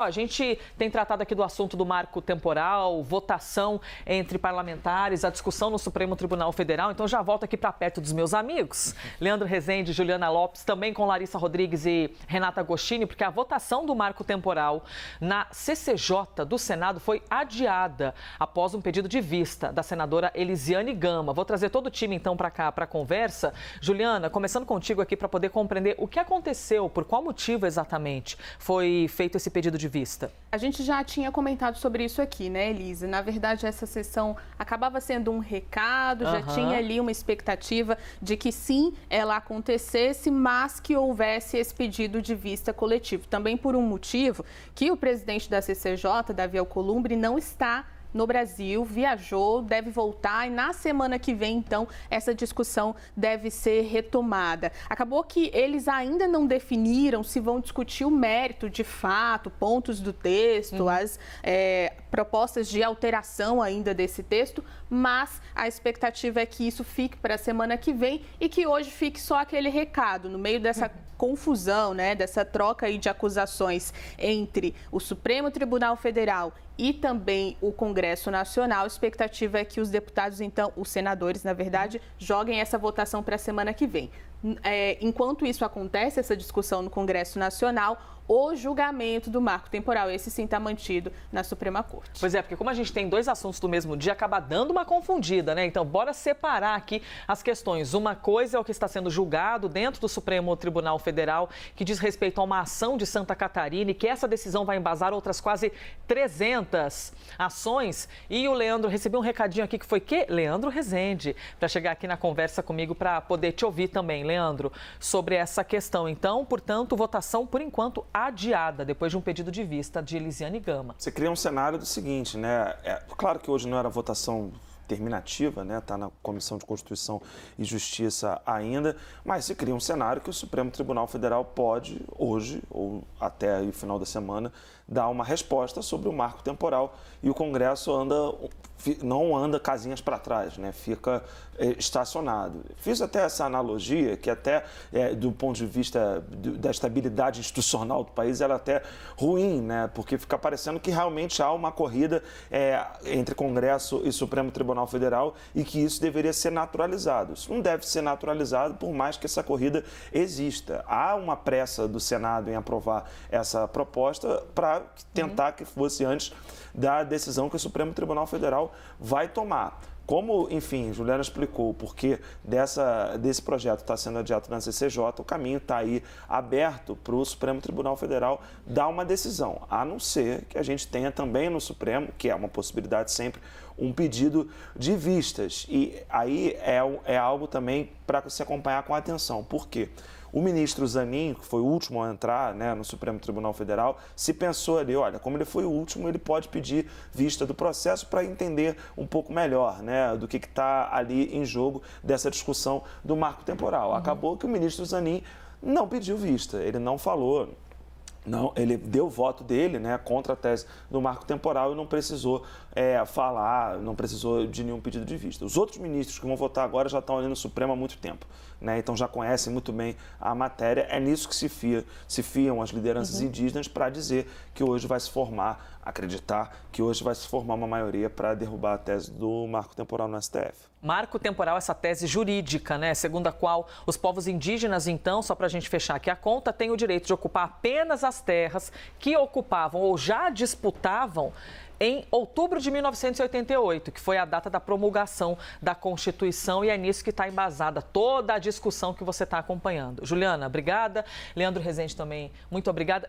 A gente tem tratado aqui do assunto do marco temporal, votação entre parlamentares, a discussão no Supremo Tribunal Federal. Então já volto aqui para perto dos meus amigos, Leandro Rezende, Juliana Lopes, também com Larissa Rodrigues e Renata Agostini, porque a votação do marco temporal na CCJ do Senado foi adiada após um pedido de vista da senadora Elisiane Gama. Vou trazer todo o time então para cá para a conversa. Juliana, começando contigo aqui para poder compreender o que aconteceu, por qual motivo exatamente foi feito esse pedido de vista. A gente já tinha comentado sobre isso aqui, né, Elisa? Na verdade, essa sessão acabava sendo um recado, já tinha ali uma expectativa de que sim, ela acontecesse, mas que houvesse esse pedido de vista coletivo. Também por um motivo que o presidente da CCJ, Davi Alcolumbre, não está no Brasil, viajou, deve voltar e na semana que vem, então, essa discussão deve ser retomada. Acabou que eles ainda não definiram se vão discutir o mérito de fato, pontos do texto, as propostas de alteração ainda desse texto, mas a expectativa é que isso fique para a semana que vem e que hoje fique só aquele recado, no meio dessa confusão, né, dessa troca aí de acusações entre o Supremo Tribunal Federal e também o Congresso Nacional. A expectativa é que os deputados, então, os senadores, na verdade, joguem essa votação para a semana que vem. Enquanto isso acontece, essa discussão no Congresso Nacional, o julgamento do marco temporal, esse sim está mantido na Suprema Corte. Pois é, porque como a gente tem dois assuntos do mesmo dia, acaba dando uma confundida, né? Então, bora separar aqui as questões. Uma coisa é o que está sendo julgado dentro do Supremo Tribunal Federal, que diz respeito a uma ação de Santa Catarina e que essa decisão vai embasar outras quase 300 ações. E o Leandro recebeu um recadinho aqui que foi Leandro Rezende, para chegar aqui na conversa comigo para poder te ouvir também, Leandro, sobre essa questão. Então, portanto, votação, por enquanto, adiada, depois de um pedido de vista de Elisiane Gama. Você cria um cenário do seguinte, né? Claro que hoje não era votação terminativa, né? Está na Comissão de Constituição e Justiça ainda, mas se cria um cenário que o Supremo Tribunal Federal pode, hoje, ou até o final da semana, dar uma resposta sobre o marco temporal e o Congresso não anda casinhas para trás, né? Fica estacionado. Fiz até essa analogia, que até do ponto de vista da estabilidade institucional do país, ela é até ruim, né? Porque fica parecendo que realmente há uma corrida entre Congresso e Supremo Tribunal Federal e que isso deveria ser naturalizado. Isso não deve ser naturalizado, por mais que essa corrida exista. Há uma pressa do Senado em aprovar essa proposta para tentar que fosse antes da decisão que o Supremo Tribunal Federal vai tomar. Como, enfim, Juliana explicou o porquê desse projeto está sendo adiado na CCJ, o caminho está aí aberto para o Supremo Tribunal Federal dar uma decisão, a não ser que a gente tenha também no Supremo, que é uma possibilidade sempre, um pedido de vistas. E aí é algo também para se acompanhar com atenção. Por quê? O ministro Zanin, que foi o último a entrar, né, no Supremo Tribunal Federal, se pensou ali, olha, como ele foi o último, ele pode pedir vista do processo para entender um pouco melhor, né, do que está ali em jogo dessa discussão do marco temporal. Acabou que o ministro Zanin não pediu vista, ele não falou. Não, ele deu o voto dele, né, contra a tese do marco temporal e não precisou falar, não precisou de nenhum pedido de vista. Os outros ministros que vão votar agora já estão ali no Supremo há muito tempo, né, então já conhecem muito bem a matéria. É nisso que se fiam as lideranças indígenas para dizer que hoje vai se formar, acreditar que hoje vai se formar uma maioria para derrubar a tese do marco temporal no STF. Marco temporal, essa tese jurídica, né, segundo a qual os povos indígenas, então, só para a gente fechar aqui a conta, têm o direito de ocupar apenas as terras que ocupavam ou já disputavam em outubro de 1988, que foi a data da promulgação da Constituição, e é nisso que está embasada toda a discussão que você está acompanhando. Juliana, obrigada. Leandro Rezende também, muito obrigada.